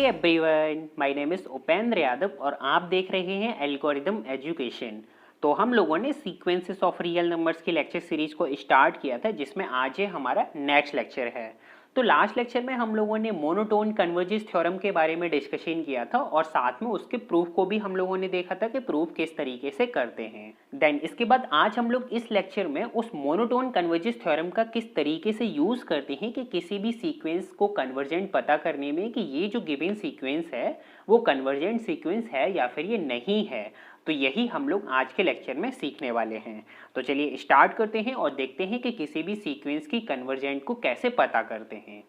Everyone, my name is Upendra Yadav और आप देख रहे हैं एल्गोरिदम एजुकेशन। तो हम लोगों ने सीक्वेंसेस ऑफ रियल नंबर्स की लेक्चर सीरीज को स्टार्ट किया था, जिसमें आज ये हमारा नेक्स्ट लेक्चर है। तो लास्ट लेक्चर में हम लोगों ने मोनोटोन कन्वर्जेंस थ्योरम के बारे में डिस्कशन किया था और साथ में उसके प्रूफ को भी हम लोगों ने देखा था कि प्रूफ किस तरीके से करते हैं। देन इसके बाद आज हम लोग इस लेक्चर में उस मोनोटोन कन्वर्जेंस थ्योरम का किस तरीके से यूज करते हैं कि किसी भी सीक्वेंस को कन्वर्जेंट पता करने में कि ये जो गिवन सीक्वेंस है वो कन्वर्जेंट सीक्वेंस है या फिर ये नहीं है। तो यही हम लोग आज के लेक्चर में सीखने वाले हैं। तो चलिए स्टार्ट करते हैं और देखते हैं कि किसी भी सीक्वेंस की कन्वर्जेंट को कैसे पता करते हैं।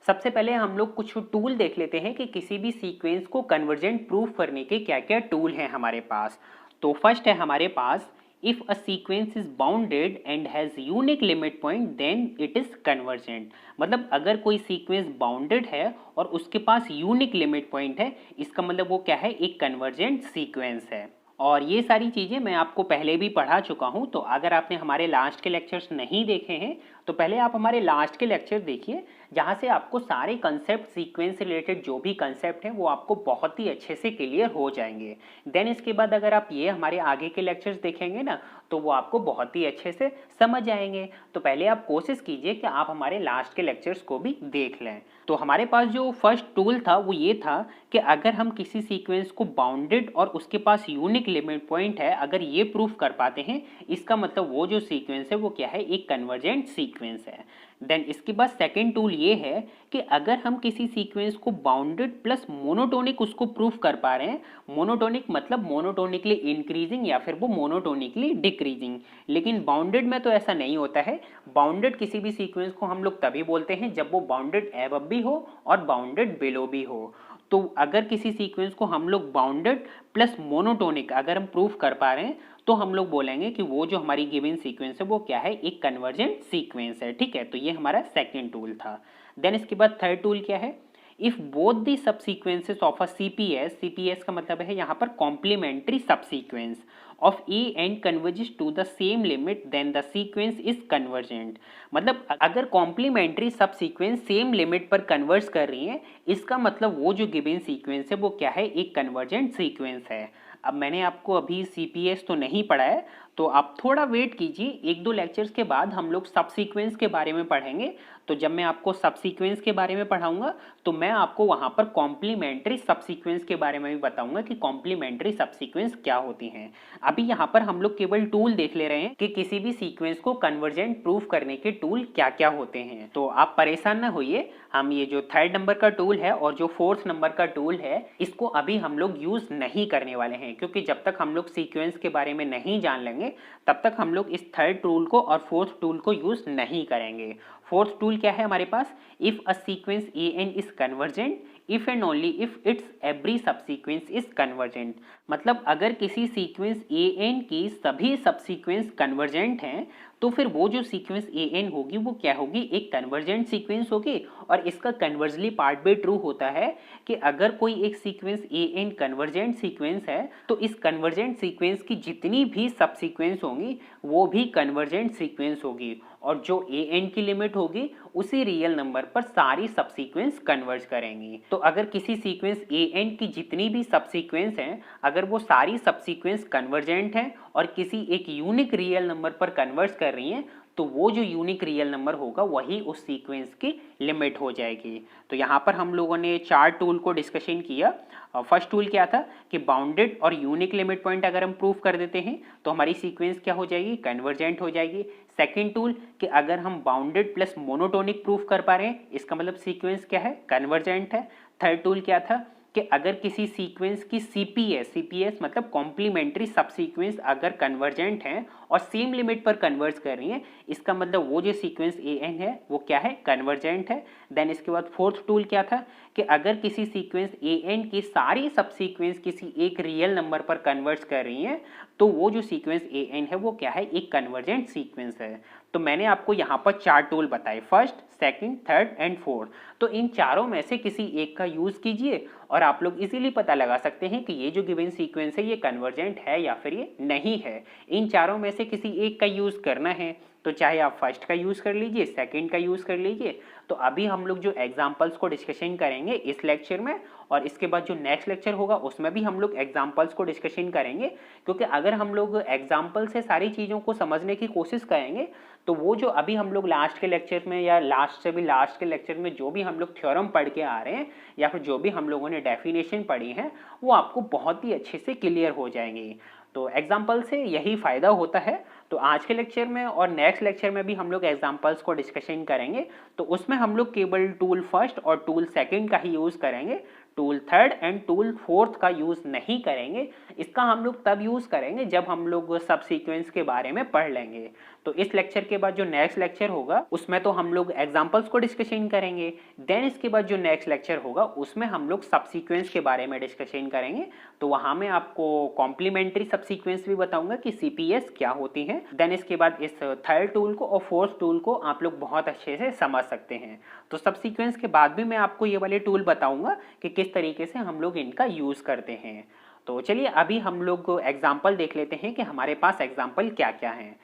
सबसे पहले हम लोग कुछ टूल देख लेते हैं कि किसी भी सीक्वेंस को कन्वर्जेंट प्रूफ करने के क्या क्या टूल हैं हमारे पास। तो फर्स्ट है हमारे पास, if a sequence is bounded and has unique limit point then it is convergent. मतलब अगर कोई सीक्वेंस बाउंडेड है और उसके पास यूनिक लिमिट पॉइंट है, इसका मतलब वो क्या है, एक कन्वर्जेंट सीक्वेंस है। और ये सारी चीज़ें मैं आपको पहले भी पढ़ा चुका हूँ, तो अगर आपने हमारे लास्ट के लेक्चर्स नहीं देखे हैं तो पहले आप हमारे लास्ट के लेक्चर देखिए, जहाँ से आपको सारे कंसेप्ट सीक्वेंस से रिलेटेड जो भी कंसेप्ट हैं वो आपको बहुत ही अच्छे से क्लियर हो जाएंगे। देन इसके बाद अगर आप ये हमारे आगे के लेक्चर्स देखेंगे ना तो वो आपको बहुत ही अच्छे से समझ आएंगे। तो पहले आप कोशिश कीजिए कि आप हमारे लास्ट के लेक्चर्स को भी देख लें। तो हमारे पास जो फर्स्ट टूल था वो ये था कि अगर हम किसी सीक्वेंस को बाउंडेड और उसके पास यूनिक लिमिट पॉइंट है, अगर ये प्रूफ कर पाते हैं, इसका मतलब वो जो सीक्वेंस है वो क्या है, एक कन्वर्जेंट सीक्वेंस है। देन इसके बाद सेकेंड टूल ये है कि अगर हम किसी सीक्वेंस को बाउंडेड प्लस मोनोटोनिक उसको प्रूफ कर पा रहे हैं, मोनोटोनिक मतलब मोनोटोनिकली इंक्रीजिंग या फिर वो मोनोटोनिकली डिक्रीजिंग, लेकिन बाउंडेड में तो ऐसा नहीं होता है। बाउंडेड किसी भी सीक्वेंस को हम लोग तभी बोलते हैं जब वो बाउंडेड एबव भी हो और बाउंडेड बिलो भी हो। तो अगर किसी सीक्वेंस को हम लोग बाउंडेड प्लस मोनोटोनिक अगर हम प्रूफ कर पा रहे हैं तो हम लोग बोलेंगे कि वो जो हमारी गिवन सीक्वेंस है वो क्या है, एक कन्वर्जेंट सीक्वेंस है। ठीक है, तो ये हमारा सेकेंड टूल था। देन इसके बाद थर्ड टूल क्या है, if both the subsequences of a CPS, CPS का मतलब है यहाँ पर complementary subsequence of a and converges to the same limit then the sequence is convergent. मतलब अगर complementary subsequence same limit पर कन्वर्ज कर रही है, इसका मतलब वो जो गिवन सीक्वेंस है वो क्या है, एक कन्वर्जेंट सीक्वेंस है। अब मैंने आपको अभी सीपीएस तो नहीं पढ़ा है, तो आप थोड़ा वेट कीजिए, एक दो लेक्चर्स के बाद हम लोग सब सीक्वेंस के बारे में पढ़ेंगे। तो जब मैं आपको सब सीक्वेंस के बारे में पढ़ाऊंगा तो मैं आपको वहां पर कॉम्प्लीमेंट्री सब सीक्वेंस के बारे में भी बताऊंगा कि कॉम्प्लीमेंट्री सब सीक्वेंस क्या होती हैं। अभी यहाँ पर हम लोग केवल टूल देख ले रहे हैं कि किसी भी सीक्वेंस को कन्वर्जेंट प्रूफ करने के टूल क्या क्या होते हैं। तो आप परेशान ना होइए, हम ये जो थर्ड नंबर का टूल है और जो फोर्थ नंबर का टूल है इसको अभी हम लोग यूज नहीं करने वाले हैं, क्योंकि जब तक हम लोग सीक्वेंस के बारे में नहीं जान लेंगे तब तक हम लोग इस थर्ड टूल को और फोर्थ टूल को यूज नहीं करेंगे। फोर्थ टूल क्या है हमारे पास, if a sequence A N is convergent if and only if its every subsequence is convergent. मतलब अगर किसी सीक्वेंस ए एन की सभी सबसीक्वेंस कन्वर्जेंट हैं तो फिर वो जो सीक्वेंस ए एन होगी वो क्या होगी, एक कन्वर्जेंट सीक्वेंस होगी। और इसका कन्वर्जली पार्ट भी ट्रू होता है कि अगर कोई एक sequence A N convergent sequence है तो इस कन्वर्जेंट सीक्वेंस की जितनी भी सब सीक्वेंस होंगी वो भी कन्वर्जेंट सीक्वेंस होगी, और जो ए एन की लिमिट होगी उसी रियल नंबर पर सारी सब सीक्वेंस कन्वर्ज करेंगी। तो अगर किसी सीक्वेंस ए एन की जितनी भी सब सीक्वेंस हैं, अगर वो सारी सब सीक्वेंस कन्वर्जेंट हैं और किसी एक यूनिक रियल नंबर पर कन्वर्ज कर रही हैं, तो वो जो यूनिक रियल नंबर होगा वही उस सीक्वेंस की लिमिट हो जाएगी। तो यहाँ पर हम लोगों ने चार टूल को डिस्कशन किया। फर्स्ट टूल क्या था कि बाउंडेड और यूनिक लिमिट पॉइंट अगर हम प्रूफ कर देते हैं तो हमारी सीक्वेंस क्या हो जाएगी, कन्वर्जेंट हो जाएगी। सेकेंड टूल कि अगर हम बाउंडेड प्लस मोनोटोनिक प्रूफ कर पा रहे हैं, इसका मतलब सीक्वेंस क्या है, कन्वर्जेंट है। थर्ड टूल क्या था कि अगर किसी सीक्वेंस की सीपीएस, सीपीएस मतलब कॉम्प्लीमेंट्री सब सीक्वेंस अगर कन्वर्जेंट हैं और सेम लिमिट पर कन्वर्ज कर रही हैं, इसका मतलब वो जो सीक्वेंस ए एन है वो क्या है, कन्वर्जेंट है। देन इसके बाद फोर्थ टूल क्या था कि अगर किसी सीक्वेंस ए एन की सारी सब सीक्वेंस किसी एक रियल नंबर पर कन्वर्ज कर रही हैं तो वो जो सीक्वेंस ए एन है वो क्या है, एक कन्वर्जेंट सीक्वेंस है। तो मैंने आपको यहाँ पर चार टूल बताए, first, second, third and fourth. तो इन चारों में से किसी एक का यूज कीजिए और आप लोग इजीली पता लगा सकते हैं कि ये जो गिवन सीक्वेंस है ये कन्वर्जेंट है या फिर ये नहीं है। इन चारों में से किसी एक का यूज करना है तो चाहे आप फर्स्ट का यूज़ कर लीजिए, सेकंड का यूज़ कर लीजिए। तो अभी हम लोग जो एग्जाम्पल्स को डिस्कशन करेंगे इस लेक्चर में, और इसके बाद जो नेक्स्ट लेक्चर होगा उसमें भी हम लोग एग्जाम्पल्स को डिस्कशन करेंगे, क्योंकि अगर हम लोग एग्जाम्पल से सारी चीज़ों को समझने की कोशिश करेंगे तो वो जो अभी हम लोग लास्ट के लेक्चर में या लास्ट से भी लास्ट के लेक्चर में जो भी हम लोग थ्योरम पढ़ के आ रहे हैं या फिर जो भी हम लोगों ने डेफिनेशन पढ़ी है वो आपको बहुत ही अच्छे से क्लियर हो जाएंगी। तो एग्जाम्पल से यही फ़ायदा होता है। तो आज के लेक्चर में और नेक्स्ट लेक्चर में भी हम लोग एग्जाम्पल्स को डिस्कशन करेंगे, तो उसमें हम लोग केवल टूल फर्स्ट और टूल सेकंड का ही यूज़ करेंगे, tool third and tool fourth का यूज़ नहीं करेंगे। इसका हम लोग तब यूज़ करेंगे जब हम लोग सब सीक्वेंस के बारे में पढ़ लेंगे। तो इस लेक्चर के बाद जो नेक्स्ट लेक्चर होगा उसमें तो हम लोग एग्जाम्पल्स को डिस्कशन करेंगे, देन इसके बाद जो नेक्स्ट लेक्चर होगा उसमें हम लोग सब सीक्वेंस के बारे में डिस्कशन करेंगे। तो वहाँ मैं आपको कॉम्प्लीमेंट्री सब सीक्वेंस भी बताऊंगा कि CPS क्या होती है। देन इसके बाद इस थर्ड टूल को और फोर्थ टूल को आप लोग बहुत अच्छे से समझ सकते हैं। तो सब सीक्वेंस के बाद भी मैं आपको ये वाले टूल बताऊंगा कि किस तरीके से हम लोग इनका यूज़ करते हैं। तो चलिए अभी हम लोग एग्जाम्पल देख लेते हैं कि हमारे पास एग्जाम्पल क्या क्या हैं।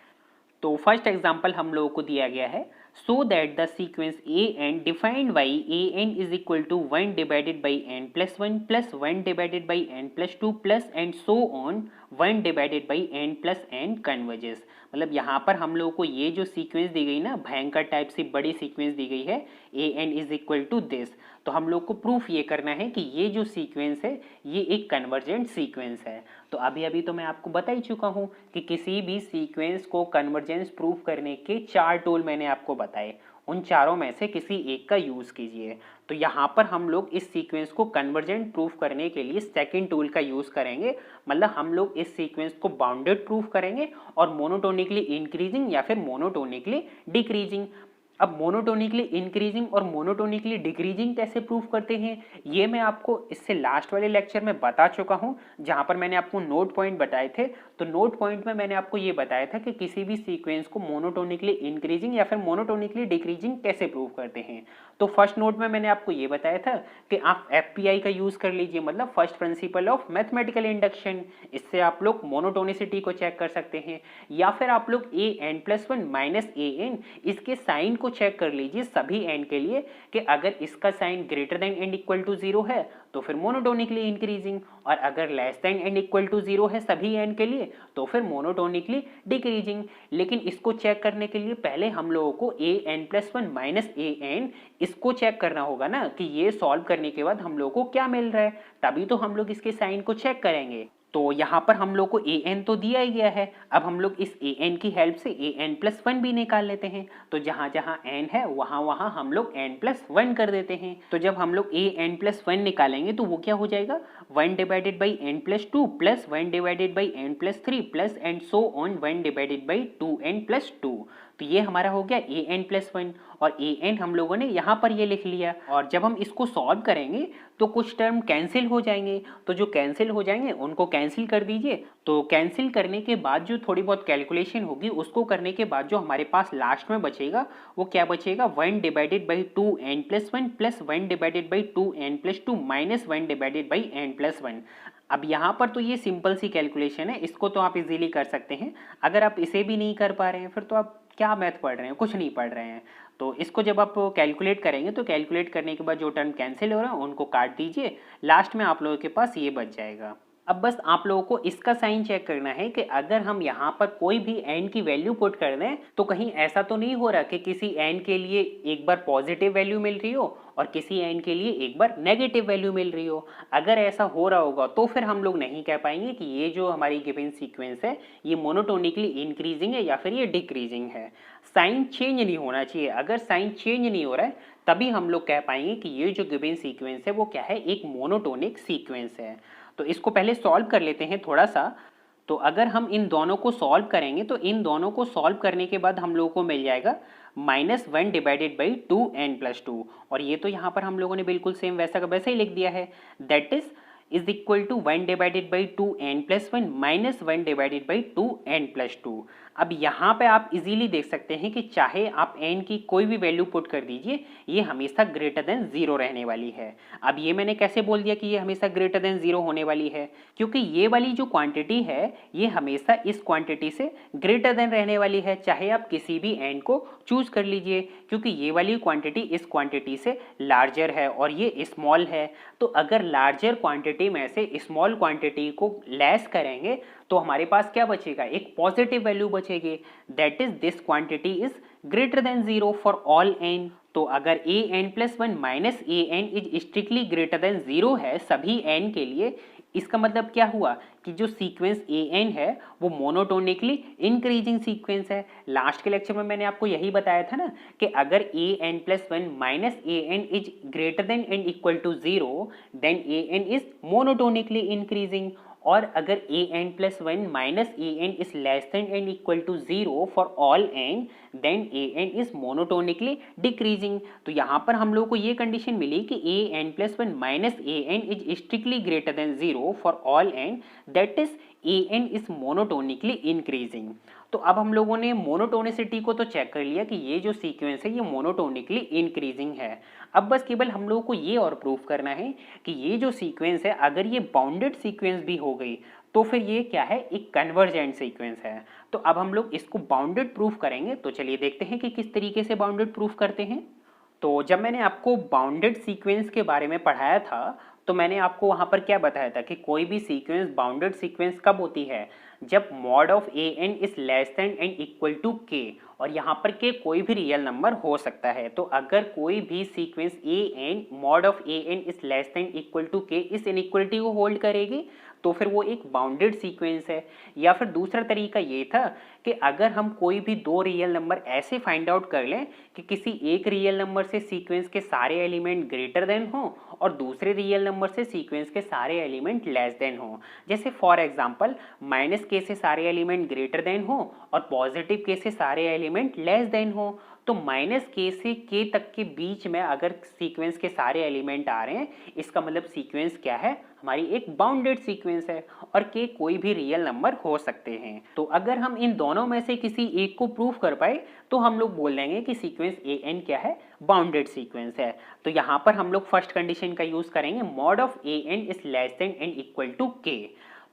तो फर्स्ट एग्जाम्पल हम लोगों को दिया गया है, so that the sequence an defined by an is equal to 1 divided by n plus 1 plus 1 divided by n plus 2 plus and so on 1 divided by n plus n converges. मतलब यहाँ पर हम लोगों को ये जो सीक्वेंस दी गई ना, भयंकर टाइप से बड़ी सीक्वेंस दी गई है an is equal to this, तो हम लोग को प्रूफ ये करना है कि ये जो सीक्वेंस है ये एक कन्वर्जेंट सीक्वेंस है। तो अभी अभी तो मैं आपको बता ही चुका हूँ कि किसी भी सीक्वेंस को कन्वर्जेंस प्रूफ करने के 4 टूल मैंने आपको बताए, उन चारों में से किसी एक का यूज़ कीजिए। तो यहाँ पर हम लोग इस सीक्वेंस को कन्वर्जेंट प्रूफ करने के लिए सेकंड टूल का यूज़ करेंगे। मतलब हम लोग इस सीक्वेंस को बाउंडेड प्रूफ करेंगे और मोनोटोनिकली इंक्रीजिंग या फिर मोनोटोनिकली डिक्रीजिंग। अब मोनोटोनिकली इंक्रीजिंग और मोनोटोनिकली डिक्रीजिंग कैसे प्रूफ करते हैं ये मैं आपको इससे लास्ट वाले लेक्चर में बता चुका हूं, जहां पर मैंने आपको नोट पॉइंट बताए थे। तो नोट पॉइंट में मैंने आपको ये बताया था कि किसी भी सीक्वेंस को मोनोटोनिकली इंक्रीजिंग या फिर मोनोटोनिकली डिक्रीजिंग कैसे प्रूफ करते हैं। तो फर्स्ट नोट में मैंने आपको ये बताया था कि आप FPI का यूज कर लीजिए, मतलब first principle of mathematical induction. इससे आप लोग मोनोटोनिसिटी को चेक कर सकते हैं, या फिर आप लोग an+1 माइनस an इसके साइन को चेक कर लीजिए सभी n के लिए कि अगर इसका sign greater than and equal to 0 है तो फिर मोनोटोनिकली इंक्रीजिंग, और अगर less than and equal to 0 है सभी n के लिए तो फिर मोनोटोनिकली डिक्रीजिंग। लेकिन इसको चेक करने के लिए पहले हम लोगों को an+1 माइनस an इसको चेक करना होगा ना, कि ये सॉल्व करने के बाद हम लोगों को क्या मिल रहा है, तभी तो हम लोग इसके साइन को चेक करेंगे। तो यहाँ पर हम लोग को an तो दिया ही गया है, अब हम लोग इस an की हेल्प से an+1 भी निकाल लेते हैं। तो जहाँ जहाँ n है वहाँ वहाँ हम लोग n+1 कर देते हैं। तो जब हम लोग an+1 निकालेंगे तो वो क्या हो जाएगा, 1 divided by n+2 plus 1 divided by n+3 plus and so on 1 divided by 2n+2। तो ये हमारा हो गया an+1, और an हम लोगों ने यहाँ पर ये लिख लिया। और जब हम इसको सॉल्व करेंगे तो कुछ टर्म कैंसिल हो जाएंगे, तो जो कैंसिल हो जाएंगे उनको कैंसिल कर दीजिए। तो कैंसिल करने के बाद जो थोड़ी बहुत कैलकुलेशन होगी उसको करने के बाद जो हमारे पास लास्ट में बचेगा वो क्या बचेगा, 1 divided by 2n+1 plus 1 divided by 2n+2 minus 1 divided by n+1। अब यहाँ पर तो ये सिंपल सी कैलकुलेशन है, इसको तो आप इजीली कर सकते हैं। अगर आप इसे भी नहीं कर पा रहे हैं फिर तो आप क्या मैथ पढ़ रहे हैं, कुछ नहीं पढ़ रहे हैं। तो इसको जब आप कैलकुलेट करेंगे तो कैलकुलेट करने के बाद जो टर्म कैंसिल हो रहा है उनको काट दीजिए, लास्ट में आप लोगों के पास ये बच जाएगा। अब बस आप लोगों को इसका साइन चेक करना है कि अगर हम यहाँ पर कोई भी n की वैल्यू पुट कर दें तो कहीं ऐसा तो नहीं हो रहा कि किसी n के लिए एक बार पॉजिटिव वैल्यू मिल रही हो और किसी n के लिए एक बार नेगेटिव वैल्यू मिल रही हो। अगर ऐसा हो रहा होगा तो फिर हम लोग नहीं कह पाएंगे कि ये जो हमारी गिवन सीक्वेंस है ये मोनोटोनिकली इंक्रीजिंग है या फिर ये डिक्रीजिंग है। साइन चेंज नहीं होना चाहिए, अगर साइन चेंज नहीं हो रहा है तभी हम लोग कह पाएंगे कि ये जो गिवन सीक्वेंस है वो क्या है, एक मोनोटोनिक सीक्वेंस है। तो इसको पहले सॉल्व कर लेते हैं थोड़ा सा। तो अगर हम इन दोनों को सॉल्व करेंगे तो इन दोनों को सॉल्व करने के बाद हम लोगों को मिल जाएगा -1 डिवाइडेड बाई 2n+2, और ये तो यहाँ पर हम लोगों ने बिल्कुल सेम वैसा का वैसा ही लिख दिया है। That is is equal to 1 divided by 2n+1 minus 1 divided by 2n+2। अब यहाँ पे आप इजीली देख सकते हैं कि चाहे आप n की कोई भी वैल्यू पुट कर दीजिए, ये हमेशा ग्रेटर देन 0 रहने वाली है। अब ये मैंने कैसे बोल दिया कि ये हमेशा ग्रेटर देन 0 होने वाली है? क्योंकि ये वाली जो क्वांटिटी है ये हमेशा इस क्वांटिटी से ग्रेटर देन रहने वाली है, चाहे आप किसी भी n को चूज कर लीजिए, क्योंकि ये वाली क्वांटिटी इस क्वांटिटी से लार्जर है और ये स्मॉल है। तो अगर लार्जर क्वांटिटी में से स्मॉल क्वांटिटी को लेस करेंगे तो हमारे पास क्या बचेगा? एक पॉजिटिव वैल्यू बचेगी, that is this quantity is greater then 0 for all n। तो अगर an+1 minus an is strictly greater than 0 है सभी n के लिए, इसका मतलब क्या हुआ कि जो सीक्वेंस an है वो मोनोटोनिकली इंक्रीजिंग सीक्वेंस है। लास्ट के लेक्चर में मैंने आपको यही बताया था ना कि अगर an+1 minus an is greater than and equal to 0 then an is monotonically increasing, और अगर an+1 minus an is less than and equal to 0 for all n then an is monotonically decreasing. तो यहाँ पर हम लोग को ये condition मिली कि an+1 minus an is strictly greater than 0 for all n, that is an is monotonically increasing. तो अब हम लोगों ने मोनोटोनिसिटी को तो चेक कर लिया कि ये जो सीक्वेंस है ये मोनोटोनिकली इंक्रीजिंग है। अब बस केवल हम लोगों को ये और प्रूफ करना है कि ये जो सीक्वेंस है अगर ये बाउंडेड सीक्वेंस भी हो गई तो फिर ये क्या है? एक कन्वर्जेंट सीक्वेंस है। तो अब हम लोग इसको बाउंडेड प्रूफ करेंगे। तो चलिए देखते हैं कि किस तरीके से बाउंडेड प्रूफ करते हैं। तो जब मैंने आपको बाउंडेड सीक्वेंस के बारे में पढ़ाया था तो मैंने आपको वहाँ पर क्या बताया था कि कोई भी सीक्वेंस बाउंडेड सीक्वेंस कब होती है? जब mod of an is less than and equal to k, और यहाँ पर k कोई भी रियल नंबर हो सकता है। तो अगर कोई भी sequence an mod of an is less than equal to k इस इनइक्वलिटी को होल्ड करेगी तो फिर वो एक बाउंडेड सीक्वेंस है। या फिर दूसरा तरीका ये था कि अगर हम कोई भी दो रियल नंबर ऐसे फाइंड आउट कर लें कि किसी एक रियल नंबर से सीक्वेंस के सारे एलिमेंट ग्रेटर देन हो और दूसरे रियल नंबर से सीक्वेंस के सारे एलिमेंट लेस देन हो, जैसे फॉर एग्जांपल -k से सारे एलिमेंट ग्रेटर देन हो और पॉजिटिव k से सारे एलिमेंट लेस देन हो, तो -k से k तक के बीच में अगर सीक्वेंस के सारे एलिमेंट आ रहे हैं इसका मतलब सीक्वेंस क्या है? हमारी एक बाउंडेड सीक्वेंस है और k कोई भी रियल नंबर हो सकते हैं। तो अगर हम इन दोनों में से किसी एक को प्रूफ कर पाए तो हम लोग बोल देंगे कि सीक्वेंस an क्या है? बाउंडेड सीक्वेंस है। तो यहाँ पर हम लोग फर्स्ट कंडीशन का यूज करेंगे, mod of an is less than and equal to k।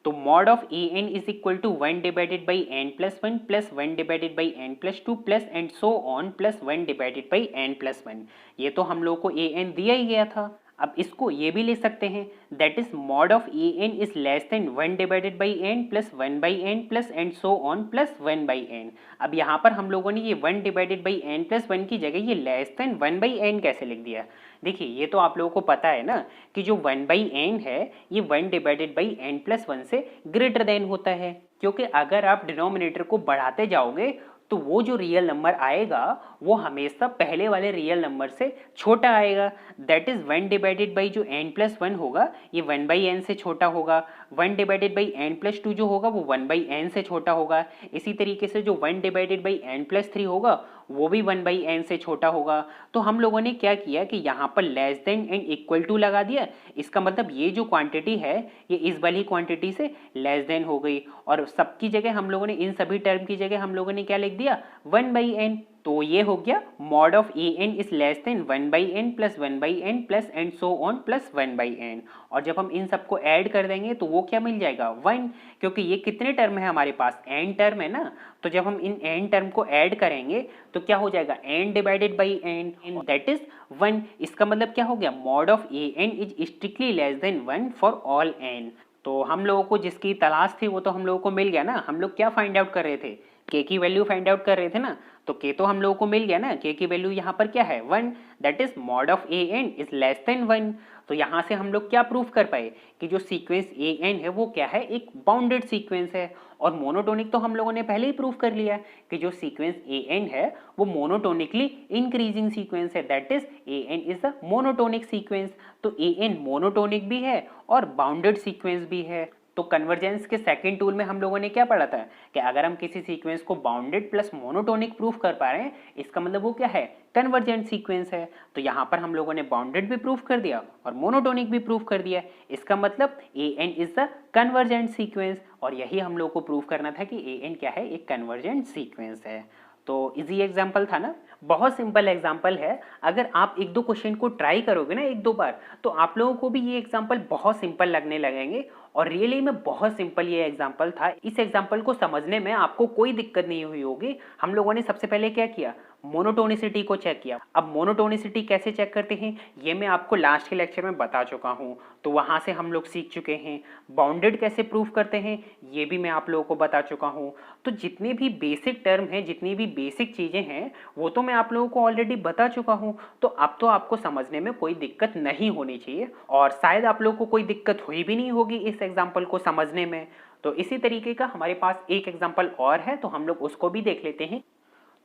तो mod of an is equal to 1 divided by n+1 plus 1 divided by n+2 plus and so on plus 1 divided by n+1। ये तो हम लोग को an दिया ही गया था। अब इसको ये भी ले सकते हैं, that is mod of an is less then 1 divided by n plus 1 by n plus and so on plus 1 by n। अब यहाँ पर हम लोगों ने ये 1 डिवाइडेड बाई n प्लस 1 की जगह ये लेस देन 1 बाई n कैसे लिख दिया? देखिए ये तो आप लोगों को पता है ना कि जो 1 बाई n है ये 1 डिवाइडेड बाई n प्लस 1 से ग्रेटर देन होता है, क्योंकि अगर आप डिनोमिनेटर को बढ़ाते जाओगे तो वो जो रियल नंबर आएगा वो हमेशा पहले वाले रियल नंबर से छोटा आएगा। दैट इज 1 डिवाइडेड बाई जो n+1 होगा ये 1 बाई n से छोटा होगा, 1 डिवाइडेड बाई n+2 जो होगा वो 1 बाई n से छोटा होगा। इसी तरीके से जो 1 डिवाइडेड बाई n+3 होगा वो भी 1 बाई n से छोटा होगा। तो हम लोगों ने क्या किया कि यहाँ पर less than and equal to लगा दिया। इसका मतलब ये जो क्वांटिटी है ये इस वाली क्वांटिटी से लेस देन हो गई, और सबकी जगह हम लोगों ने इन सभी टर्म की जगह हम लोगों ने क्या लिख दिया? 1 बाई n। तो ये हो गया mod of an is less then 1 by n plus 1 by n plus and so on plus 1 by n। और जब हम इन सबको ऐड कर देंगे तो वो क्या मिल जाएगा? 1, क्योंकि ये कितने टर्म है हमारे पास? n टर्म है ना। तो जब हम इन n टर्म को ऐड करेंगे तो क्या हो जाएगा? n divided by n, that is 1। इसका मतलब क्या हो गया? Mod of an is strictly less then 1 for all n। तो हम लोगों को जिसकी तलाश थी वो तो हम लोगों को मिल गया ना। हम लोग क्या फाइंड आउट कर रहे थे? k की वैल्यू फाइंड आउट कर रहे थे ना। तो k तो हम लोगों को मिल गया ना, k की वैल्यू यहाँ पर क्या है? 1, that is mod of an is less then 1। तो यहाँ से हम लोग क्या प्रूफ कर पाए कि जो सीक्वेंस an है वो क्या है? एक बाउंडेड सीक्वेंस है। और मोनोटोनिक तो हम लोगों ने पहले ही प्रूफ कर लिया कि जो सीक्वेंस an है वो मोनोटोनिकली इंक्रीजिंग सीक्वेंस है, that is an is a monotonic sequence. तो an मोनोटोनिक भी है और बाउंडेड सीक्वेंस भी है। तो कन्वर्जेंस के सेकंड टूल में हम लोगों ने क्या पढ़ा था कि अगर हम किसी सीक्वेंस को बाउंडेड प्लस मोनोटोनिक प्रूफ कर पा रहे हैं इसका मतलब वो क्या है? कन्वर्जेंट सीक्वेंस है। तो यहाँ पर हम लोगों ने बाउंडेड भी प्रूफ कर दिया और मोनोटोनिक भी प्रूफ कर दिया। इसका मतलब an is the convergent sequence, और यही हम लोग को प्रूफ करना था कि an क्या है, एक कन्वर्जेंट सीक्वेंस है। तो इजी एग्जाम्पल था ना, बहुत सिंपल एग्जाम्पल है। अगर आप एक दो क्वेश्चन को ट्राई करोगे ना एक दो बार, तो आप लोगों को भी ये एग्जाम्पल बहुत सिंपल लगने लगेंगे। और रियली में बहुत सिंपल ये एग्जाम्पल था। इस एग्जाम्पल को समझने में आपको कोई दिक्कत नहीं हुई होगी। हम लोगों ने सबसे पहले क्या किया, मोनोटोनिसिटी को चेक किया। अब मोनोटोनिसिटी कैसे चेक करते हैं ये मैं आपको लास्ट के लेक्चर में बता चुका हूँ, तो वहाँ से हम लोग सीख चुके हैं। बाउंडेड कैसे प्रूफ करते हैं ये भी मैं आप लोगों को बता चुका हूँ। तो जितने भी बेसिक टर्म हैं, जितनी भी बेसिक चीज़ें हैं, वो तो मैं आप लोगों को ऑलरेडी बता चुका हूँ। तो अब तो आपको समझने में कोई दिक्कत नहीं होनी चाहिए, और शायद आप लोगों को कोई दिक्कत हुई भी नहीं होगी इस एग्जाम्पल को समझने में। तो इसी तरीके का हमारे पास एक एग्जाम्पल और है, तो हम लोग उसको भी देख लेते हैं।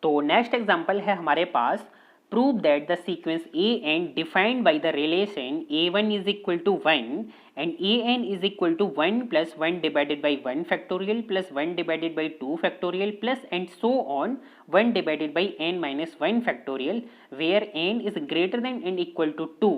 तो नेक्स्ट एग्जाम्पल है हमारे पास, prove that the sequence an defined by the relation a1 is equal to 1 and an is equal to 1 plus 1 divided by 1 factorial plus 1 divided by 2 factorial plus and so on 1 divided by n minus 1 factorial where n is greater than and equal to 2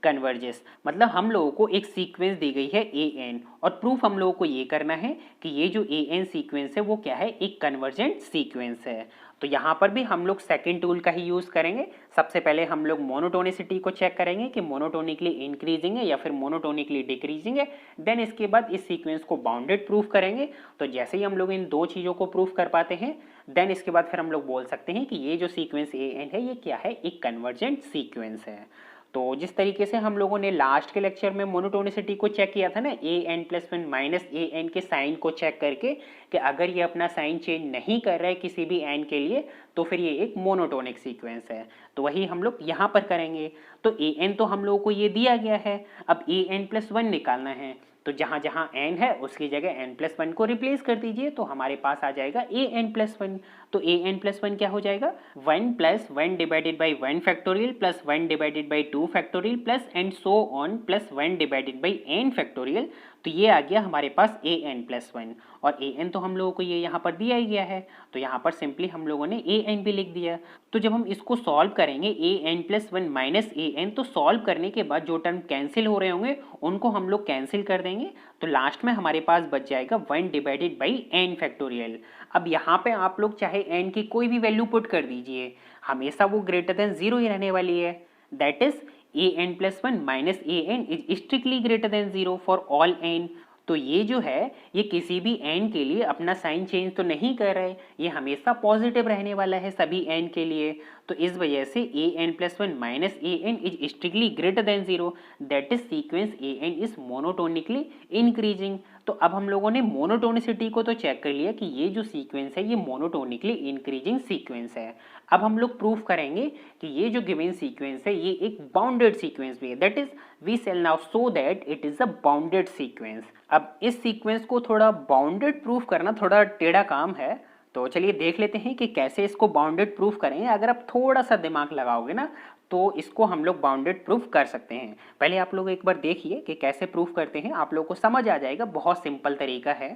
converges. मतलब हम लोगों को एक sequence दी गई है an, और proof हम लोगों को ये करना है कि ये जो an सीक्वेंस है वो क्या है, एक कन्वर्जेंट सीक्वेंस है। तो यहाँ पर भी हम लोग सेकेंड टूल का ही यूज़ करेंगे। सबसे पहले हम लोग मोनोटोनिसिटी को चेक करेंगे कि मोनोटोनिकली इंक्रीजिंग है या फिर मोनोटोनिकली डिक्रीजिंग है। देन इसके बाद इस सीक्वेंस को बाउंडेड प्रूफ करेंगे। तो जैसे ही हम लोग इन दो चीज़ों को प्रूफ कर पाते हैं, देन इसके बाद फिर हम लोग बोल सकते हैं कि ये जो सीक्वेंस an है ये क्या है, एक कन्वर्जेंट सीक्वेंस है। तो जिस तरीके से हम लोगों ने लास्ट के लेक्चर में मोनोटोनिसिटी को चेक किया था ना, an+1 माइनस an के साइन को चेक करके कि अगर ये अपना साइन चेंज नहीं कर रहा है किसी भी n के लिए, तो फिर ये एक मोनोटोनिक सीक्वेंस है। तो वही हम लोग यहाँ पर करेंगे। तो an तो हम लोगों को ये दिया गया है, अब an+1 निकालना है। तो जहाँ जहाँ n है उसकी जगह n+1 को रिप्लेस कर दीजिए, तो हमारे पास आ जाएगा an+1। तो an+1 क्या हो जाएगा, 1 plus 1 divided by 1 factorial plus 1 divided by 2 factorial plus and so on plus 1 divided by n factorial. तो ये आ गया हमारे पास an+1, और an तो हम लोगों को ये यहाँ पर दिया ही गया है, तो यहाँ पर सिंपली हम लोगों ने an भी लिख दिया। तो जब हम इसको सॉल्व करेंगे an+1 माइनस an, तो सॉल्व करने के बाद जो टर्म कैंसिल हो रहे होंगे उनको हम लोग कैंसिल कर देंगे। तो लास्ट में हमारे पास बच जाएगा 1 डिवाइडेड बाई n फैक्टोरियल। अब यहाँ पे आप लोग चाहे n की कोई भी वैल्यू पुट कर दीजिए, हमेशा वो ग्रेटर देन 0 ही रहने वाली है। That is an+1 minus an is strictly greater than 0 for all n। तो ये जो है ये किसी भी n के लिए अपना साइन चेंज तो नहीं कर रहे, ये हमेशा पॉजिटिव रहने वाला है सभी n के लिए। तो इस वजह से an+1 minus an is strictly greater than 0, that is sequence an is monotonically increasing. तो अब हम लोगों ने मोनोटोनिसिटी को तो चेक कर लिया कि ये जो सीक्वेंस है ये मोनोटोनिकली इंक्रीजिंग सीक्वेंस है। अब हम लोग प्रूफ करेंगे कि ये जो गिवन सीक्वेंस है ये एक बाउंडेड सीक्वेंस भी है। That is we shall now show that it is a bounded sequence. अब इस सीक्वेंस को थोड़ा बाउंडेड प्रूफ करना थोड़ा टेढ़ा काम है, तो चलिए देख लेते हैं कि कैसे इसको बाउंडेड प्रूफ करेंगे। अगर आप थोड़ा सा दिमाग लगाओगे ना तो इसको हम लोग बाउंडेड प्रूफ कर सकते हैं। पहले आप लोग एक बार देखिए कि कैसे प्रूफ करते हैं, आप लोग को समझ आ जाएगा। बहुत सिंपल तरीका है।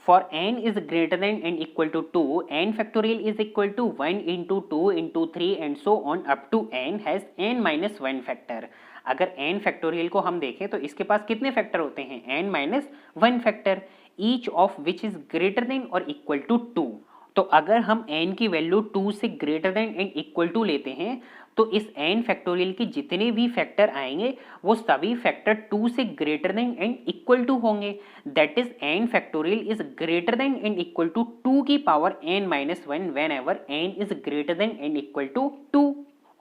For n is greater than and equal to 2, n factorial is equal to 1 into 2 into 3 and so on up to n has n minus 1 factor. अगर n फैक्टोरियल को हम देखें तो इसके पास कितने फैक्टर होते हैं, n minus 1 factor, each of which is greater than और इक्वल टू 2। तो अगर हम n की वैल्यू 2 से greater than and equal to लेते हैं तो इस n फैक्टोरियल के जितने भी फैक्टर आएंगे वो सभी फैक्टर 2 से greater than and equal to होंगे। That is n factorial is greater than and equal to 2 की power n minus 1 whenever n is greater than and equal to 2।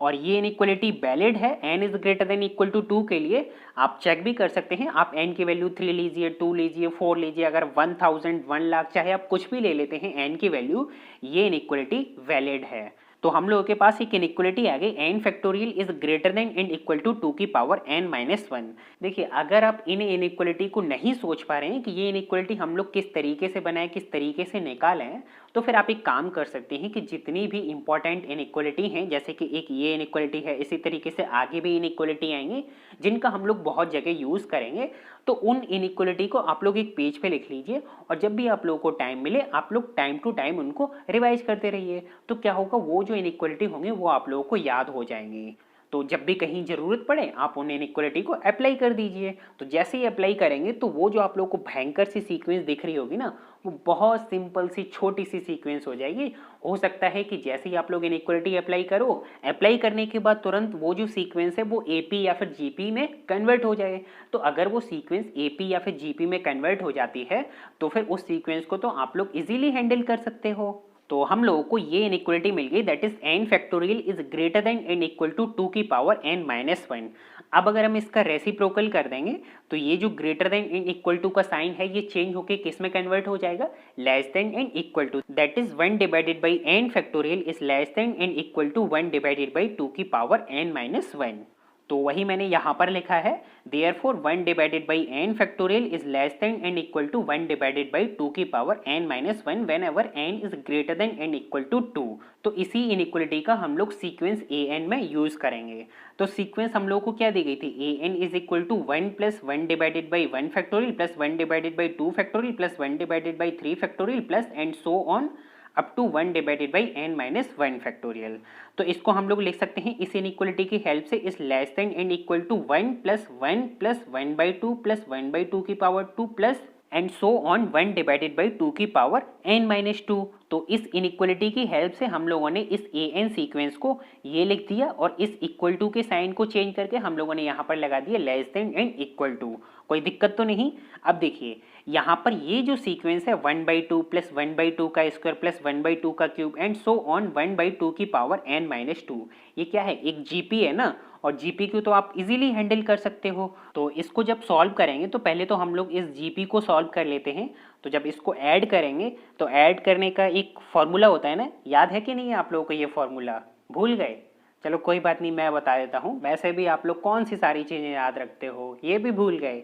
और ये इनइक्वालिटी वैलिड है n is greater than equal to 2 के लिए। आप check भी कर सकते हैं, आप n की वैल्यू 3 लीजिए, 2 लीजिए, 4 लीजिए, अगर 1000, 1 लाख, चाहे आप कुछ भी ले लेते हैं n की वैल्यू, ये इनइक्वालिटी वैलिड है। तो हम लोगों के पास एक इनइक्वालिटी आ गई, n factorial is greater than and equal to 2 की पावर n माइनस 1। देखिए अगर आप इन इनइक्वालिटी को नहीं सोच पा रहे हैं कि ये इनइक्वालिटी हम लोग किस तरीके से बनाए, किस तरीके से निकालें, तो फिर आप एक काम कर सकते हैं कि जितनी भी इंपॉर्टेंट इनइक्वालिटी हैं, जैसे कि एक ये इनइक्वालिटी है, इसी तरीके से आगे भी इनइक्वालिटी आएंगे जिनका हम लोग बहुत जगह यूज़ करेंगे, तो उन इनइक्वालिटी को आप लोग एक पेज पे लिख लीजिए और जब भी आप लोगों को टाइम मिले आप लोग टाइम टू टाइम उनको रिवाइज करते रहिए। तो क्या होगा, वो जो इनइक्वालिटी होंगे वो आप लोगों को याद हो जाएंगी। तो जब भी कहीं ज़रूरत पड़े आप उन इनइक्वालिटी को अप्लाई कर दीजिए। तो जैसे ही अप्लाई करेंगे तो वो जो आप लोगों को भयंकर सी सीक्वेंस दिख रही होगी ना, वो बहुत सिंपल सी छोटी सी सीक्वेंस हो जाएगी। हो सकता है कि जैसे ही आप लोग इनइक्वालिटी अप्लाई करो, अप्लाई करने के बाद तुरंत वो जो सीक्वेंस है वो एपी या फिर जीपी में कन्वर्ट हो जाए। तो अगर वो सीक्वेंस एपी या फिर जीपी में कन्वर्ट हो जाती है तो फिर उस सीक्वेंस को तो आप लोग इजीली हैंडल कर सकते हो। तो हम लोगों को ये इनइक्वालिटी मिल गई, that is n factorial is greater than n equal to 2 की पावर n माइनस 1। अब अगर हम इसका रेसिप्रोकल कर देंगे तो ये जो greater than n equal to का साइन है ये चेंज होके किस में कन्वर्ट हो जाएगा, less than n equal to, that is 1 divided by n factorial is less than n equal to 1 divided by 2 की पावर n माइनस 1। तो वही मैंने यहाँ पर लिखा है, therefore 1 divided by n factorial is less than n equal to 1 divided by 2 की power n minus 1 whenever n is greater than n equal to 2। तो इसी इनइक्वालिटी का हम लोग सीक्वेंस an में यूज करेंगे। तो सीक्वेंस हम लोग को क्या दी गई थी, an is equal to 1 plus 1 divided by 1 factorial plus 1 divided by 2 factorial plus 1 divided by 3 factorial plus and so on up to 1 divided by n minus 1 factorial. तो इसको हम लोग लिख सकते हैं इस इनइक्वालिटी की हेल्प से, इस less than n equal to 1 plus 1 plus 1 by 2 plus 1 by 2 की power 2 plus and so on 1 divided by 2 की पावर n माइनस 2। तो इस इनइक्वालिटी की हेल्प से हम लोगों ने इस an सीक्वेंस को ये लिख दिया और इस इक्वल टू के साइन को चेंज करके हम लोगों ने यहाँ पर लगा दिया less than n equal to. कोई दिक्कत तो नहीं। अब देखिए यहाँ पर ये जो सीक्वेंस है 1 बाई 2 प्लस 1 बाई 2 का स्क्वायर प्लस 1 बाई 2 का cube and so on 1 by 2 की पावर n माइनस 2, ये क्या है, एक जीपी है ना, और जीपी को तो आप इजीली हैंडल कर सकते हो। तो इसको जब सॉल्व करेंगे तो पहले तो हम लोग इस जीपी को सॉल्व कर लेते हैं। तो जब इसको ऐड करेंगे तो ऐड करने का एक फॉर्मूला होता है ना, याद है कि नहीं आप लोगों को ये फॉर्मूला, भूल गए? चलो कोई बात नहीं, मैं बता देता हूँ। वैसे भी आप लोग कौन सी सारी चीज़ें याद रखते हो, ये भी भूल गए।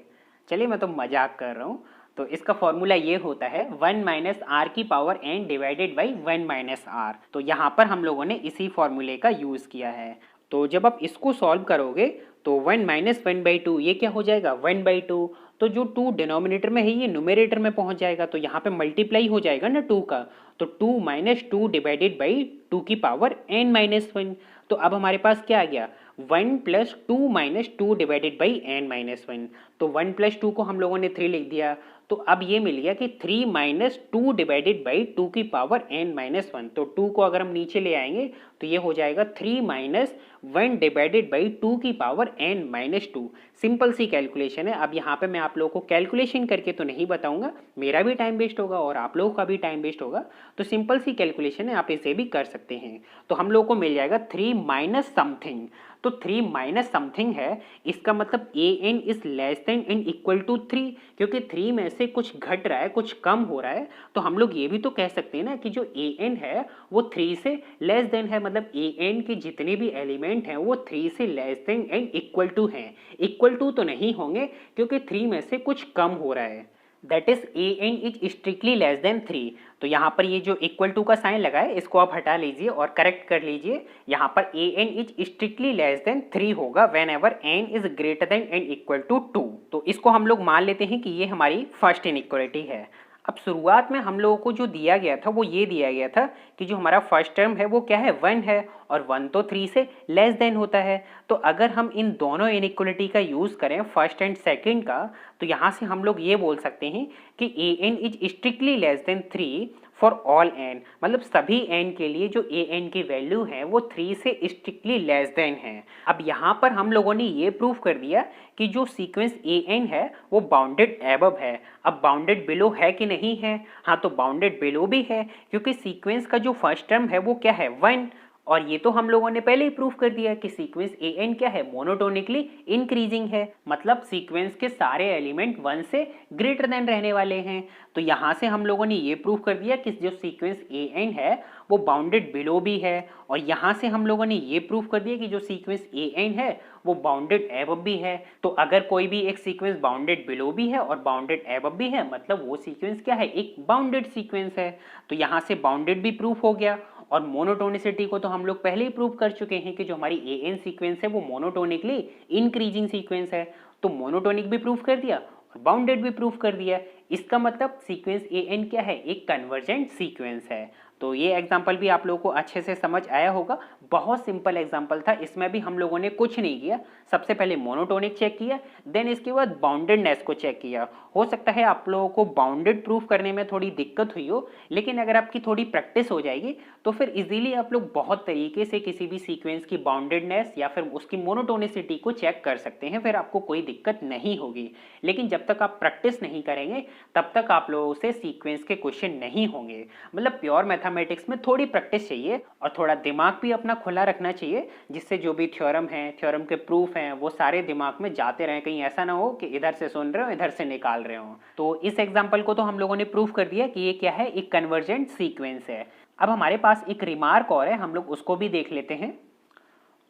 चलिए मैं तो मजाक कर रहा हूँ। तो इसका फॉर्मूला ये होता है 1 माइनस आर की power n divided by 1 minus r. तो यहाँ पर हम लोगों ने इसी फॉर्मूले का यूज़ किया है। तो जब आप इसको सॉल्व करोगे तो 1 माइनस 1 बाई 2 ये क्या हो जाएगा, 1 बाई 2। तो जो 2 डिनोमिनेटर में है ये न्यूमरेटर में पहुंच जाएगा, तो यहाँ पे मल्टीप्लाई हो जाएगा ना 2 का। तो 2 माइनस 2 डिवाइडेड बाई 2 की पावर n माइनस 1। तो अब हमारे पास क्या आ गया, 1 plus 2 minus 2 divided by n minus 1। तो 1 प्लस 2 को हम लोगों ने 3 लिख दिया। तो अब ये मिल गया कि 3 माइनस 2 डिवाइडेड बाई 2 की पावर n माइनस 1। तो 2 को अगर हम नीचे ले आएंगे तो ये हो जाएगा 3 माइनस 1 डिवाइडेड बाई 2 की पावर n माइनस 2। सिंपल सी कैलकुलेशन है। अब यहाँ पे मैं आप लोगों को कैलकुलेशन करके तो नहीं बताऊंगा, मेरा भी टाइम वेस्ट होगा और आप लोगों का भी टाइम वेस्ट होगा। तो सिंपल सी कैलकुलेशन है, आप इसे भी कर सकते हैं। तो हम लोगों को मिल जाएगा 3 माइनस समथिंग। तो 3 माइनस समथिंग है, इसका मतलब an is less than n equal to 3, क्योंकि 3 में से कुछ घट रहा है, कुछ कम हो रहा है। तो हम लोग ये भी तो कह सकते हैं ना कि जो an है वो 3 से लेस देन है, मतलब an के जितने भी एलिमेंट हैं वो 3 से less than n equal to हैं। इक्वल टू तो नहीं होंगे क्योंकि 3 में से कुछ कम हो रहा है, that is an is strictly less than 3। तो यहाँ पर ये जो इक्वल टू का साइन लगा है इसको आप हटा लीजिए और करेक्ट कर लीजिए। यहाँ पर an is strictly less than 3 होगा whenever n is greater than n equal to 2। तो इसको हम लोग मान लेते हैं कि ये हमारी फर्स्ट इनइक्वालिटी है। अब शुरुआत में हम लोगों को जो दिया गया था वो ये दिया गया था कि जो हमारा फर्स्ट टर्म है वो क्या है, 1 है, और 1 तो 3 से लेस देन होता है। तो अगर हम इन दोनों इनइक्वालिटी का यूज़ करें फर्स्ट एंड सेकंड का, तो यहाँ से हम लोग ये बोल सकते हैं कि an is strictly less than 3 for all n, मतलब सभी n के लिए जो an की वैल्यू है वो 3 से स्ट्रिक्टली लेस देन है। अब यहाँ पर हम लोगों ने ये प्रूव कर दिया कि जो सीक्वेंस an है वो बाउंडेड एबव है। अब बाउंडेड बिलो है कि नहीं है, हाँ तो बाउंडेड बिलो भी है, क्योंकि सीक्वेंस का जो फर्स्ट टर्म है वो क्या है, 1, और ये तो हम लोगों ने पहले ही प्रूव कर दिया कि सीक्वेंस ए एन क्या है, मोनोटोनिकली इंक्रीजिंग है, मतलब सीक्वेंस के सारे एलिमेंट 1 से ग्रेटर देन रहने वाले हैं। तो यहाँ से हम लोगों ने ये प्रूव कर दिया कि जो सीक्वेंस ए एन है वो बाउंडेड बिलो भी है, और यहाँ से हम लोगों ने ये प्रूव कर दिया कि जो सीक्वेंस ए एन है वो बाउंडेड एबव भी है। तो अगर कोई भी एक सीक्वेंस बाउंडेड बिलो भी है और बाउंडेड एबव भी है, मतलब वो सीक्वेंस क्या है, एक बाउंडेड सीक्वेंस है। तो यहाँ से बाउंडेड भी प्रूफ हो गया। और मोनोटोनिसिटी को तो हम लोग पहले ही प्रूव कर चुके हैं कि जो हमारी ए एन सीक्वेंस है वो मोनोटोनिकली इंक्रीजिंग सीक्वेंस है। तो मोनोटोनिक भी प्रूव कर दिया और बाउंडेड भी प्रूव कर दिया। इसका मतलब सीक्वेंस ए एन क्या है, एक कन्वर्जेंट सीक्वेंस है। तो ये एग्जाम्पल भी आप लोगों को अच्छे से समझ आया होगा। बहुत सिंपल एग्जाम्पल था, इसमें भी हम लोगों ने कुछ नहीं किया। सबसे पहले मोनोटोनिक चेक किया, देन इसके बाद बाउंडेडनेस को चेक किया। हो सकता है आप लोगों को बाउंडेड प्रूफ करने में थोड़ी दिक्कत हुई हो, लेकिन अगर आपकी थोड़ी प्रैक्टिस हो जाएगी तो फिर इजीली आप लोग बहुत तरीके से किसी भी सीक्वेंस की बाउंडेडनेस या फिर उसकी मोनोटोनिसिटी को चेक कर सकते हैं, फिर आपको कोई दिक्कत नहीं होगी। लेकिन जब तक आप प्रैक्टिस नहीं करेंगे तब तक आप लोगों से सीक्वेंस के क्वेश्चन नहीं होंगे। मतलब प्योर मैथमेटिक्स में थोड़ी प्रैक्टिस चाहिए और थोड़ा दिमाग भी अपना खुला रखना चाहिए, जिससे जो भी थ्योरम है, थ्योरम के प्रूफ हैं, वो सारे दिमाग में जाते रहें। कहीं ऐसा ना हो कि इधर से सुन रहे हो इधर से निकाल रहे हो। तो इस एग्जाम्पल को तो हम लोगों ने प्रूफ कर दिया कि ये क्या है, एक कन्वर्जेंट सीक्वेंस है। अब हमारे पास एक रिमार्क और है, हम लोग उसको भी देख लेते हैं।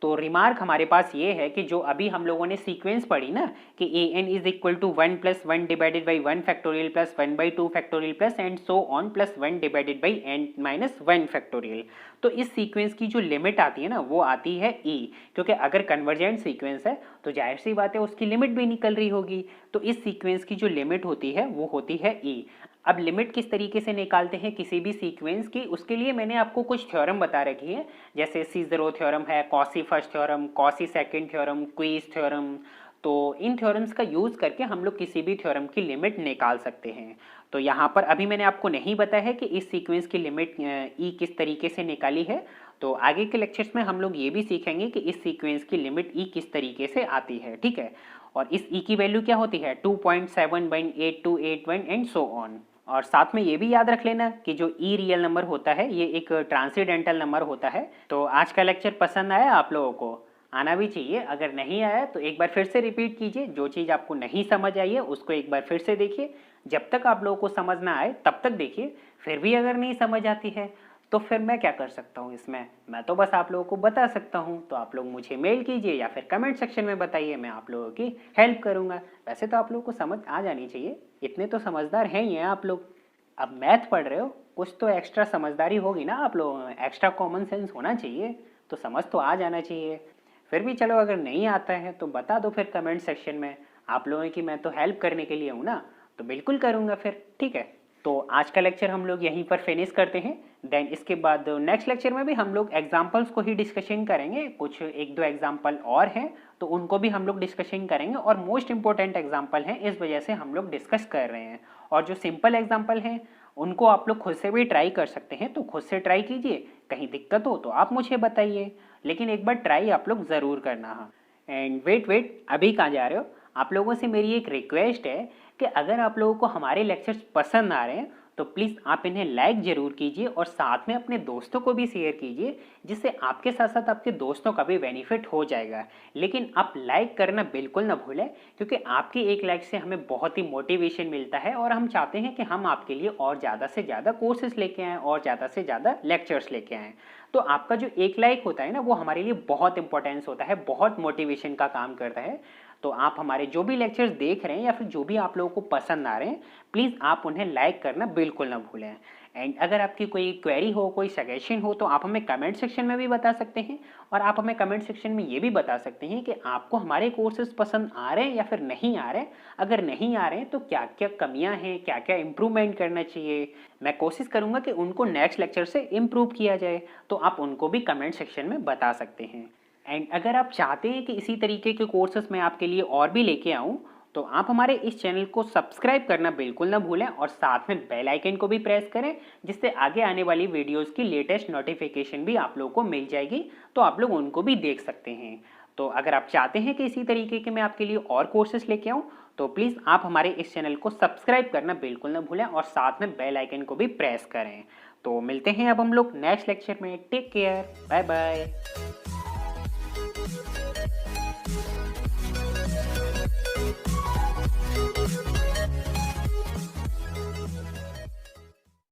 तो रिमार्क हमारे पास ये है कि जो अभी हम लोगों ने सीक्वेंस पढ़ी ना कि A N is equal to 1 plus 1 divided by 1 factorial plus 1 by 2 factorial plus and so on plus 1 divided by N minus 1 factorial. तो इस सीक्वेंस की जो लिमिट आती है ना वो आती है ई, क्योंकि अगर कन्वर्जेंट सीक्वेंस है तो जाहिर सी बात है उसकी लिमिट भी निकल रही होगी। तो इस सीक्वेंस की जो लिमिट होती है वो होती है ई। अब लिमिट किस तरीके से निकालते हैं किसी भी सीक्वेंस की, उसके लिए मैंने आपको कुछ थ्योरम बता रखी है, जैसे सीजरो थ्योरम है, quasi first theorem, quasi second theorem, quiz theorem. तो इन थ्योरम्स का यूज़ करके हम लोग किसी भी थ्योरम की लिमिट निकाल सकते हैं। तो यहाँ पर अभी मैंने आपको नहीं बताया है कि इस सीक्वेंस की लिमिट ई किस तरीके से निकाली है। तो आगे के लेक्चर्स में हम लोग ये भी सीखेंगे कि इस सीक्वेंस की लिमिट ई किस तरीके से आती है, ठीक है। और इस ई की वैल्यू क्या होती है, 2.71821 एंड सो ऑन। और साथ में ये भी याद रख लेना कि जो ई रियल नंबर होता है ये एक ट्रांसीडेंटल नंबर होता है। तो आज का लेक्चर पसंद आया आप लोगों को? आना भी चाहिए। अगर नहीं आया तो एक बार फिर से रिपीट कीजिए, जो चीज़ आपको नहीं समझ आई है उसको एक बार फिर से देखिए। जब तक आप लोगों को समझ ना आए तब तक देखिए। फिर भी अगर नहीं समझ आती है तो फिर मैं क्या कर सकता हूँ इसमें, मैं तो बस आप लोगों को बता सकता हूँ। तो आप लोग मुझे मेल कीजिए या फिर कमेंट सेक्शन में बताइए, मैं आप लोगों की हेल्प करूँगा। वैसे तो आप लोगों को समझ आ जानी चाहिए, इतने तो समझदार हैं ही हैं आप लोग। अब मैथ पढ़ रहे हो, कुछ तो एक्स्ट्रा समझदारी होगी ना आप लोगों में, एक्स्ट्रा कॉमन सेंस होना चाहिए, तो समझ तो आ जाना चाहिए। फिर भी चलो अगर नहीं आता है तो बता दो फिर कमेंट सेक्शन में। आप लोगों की मैं तो हेल्प करने के लिए हूँ ना, तो बिल्कुल करूँगा फिर, ठीक है। तो आज का लेक्चर हम लोग यहीं पर फिनिश करते हैं। देन इसके बाद नेक्स्ट लेक्चर में भी हम लोग एग्जाम्पल्स को ही डिस्कशन करेंगे। कुछ एक दो एग्जाम्पल और हैं तो उनको भी हम लोग डिस्कशन करेंगे, और मोस्ट इंपॉर्टेंट एग्जाम्पल हैं इस वजह से हम लोग डिस्कस कर रहे हैं। और जो सिंपल एग्जाम्पल हैं उनको आप लोग खुद से भी ट्राई कर सकते हैं, तो खुद से ट्राई कीजिए। कहीं दिक्कत हो तो आप मुझे बताइए, लेकिन एक बार ट्राई आप लोग ज़रूर करना। हाँ, एंड वेट, अभी कहाँ जा रहे हो? आप लोगों से मेरी एक रिक्वेस्ट है कि अगर आप लोगों को हमारे लेक्चर्स पसंद आ रहे हैं तो प्लीज़ आप इन्हें लाइक ज़रूर कीजिए और साथ में अपने दोस्तों को भी शेयर कीजिए, जिससे आपके साथ साथ आपके दोस्तों का भी बेनिफिट हो जाएगा। लेकिन आप लाइक करना बिल्कुल ना भूलें, क्योंकि आपकी एक लाइक से हमें बहुत ही मोटिवेशन मिलता है और हम चाहते हैं कि हम आपके लिए और ज़्यादा से ज़्यादा कोर्सेज लेके आएँ और ज़्यादा से ज़्यादा लेक्चर्स लेके आएँ। तो आपका जो एक लाइक होता है ना वो हमारे लिए बहुत इंपॉर्टेंस होता है, बहुत मोटिवेशन का काम करता है। तो आप हमारे जो भी लेक्चर्स देख रहे हैं या फिर जो भी आप लोगों को पसंद आ रहे हैं, प्लीज़ आप उन्हें लाइक करना बिल्कुल ना भूलें। एंड अगर आपकी कोई क्वेरी हो, कोई सजेशन हो, तो आप हमें कमेंट सेक्शन में भी बता सकते हैं। और आप हमें कमेंट सेक्शन में ये भी बता सकते हैं कि आपको हमारे कोर्सेज पसंद आ रहे हैं या फिर नहीं आ रहे हैं। अगर नहीं आ रहे हैं तो क्या क्या कमियां हैं, क्या क्या इम्प्रूवमेंट करना चाहिए। मैं कोशिश करूँगा कि उनको नेक्स्ट लेक्चर से इम्प्रूव किया जाए, तो आप उनको भी कमेंट सेक्शन में बता सकते हैं। एंड अगर आप चाहते हैं कि इसी तरीके के कोर्सेस मैं आपके लिए और भी लेके आऊँ, तो आप हमारे इस चैनल को सब्सक्राइब करना बिल्कुल ना भूलें और साथ में बेल आइकन को भी प्रेस करें, जिससे आगे आने वाली वीडियोस की लेटेस्ट नोटिफिकेशन भी आप लोगों को मिल जाएगी, तो आप लोग उनको भी देख सकते हैं। तो अगर आप चाहते हैं कि इसी तरीके के मैं आपके लिए और कोर्सेस लेके आऊँ, तो प्लीज़ आप हमारे इस चैनल को सब्सक्राइब करना बिल्कुल ना भूलें और साथ में बेल आइकन को भी प्रेस करें। तो मिलते हैं अब हम लोग नेक्स्ट लेक्चर में। Take care, bye bye.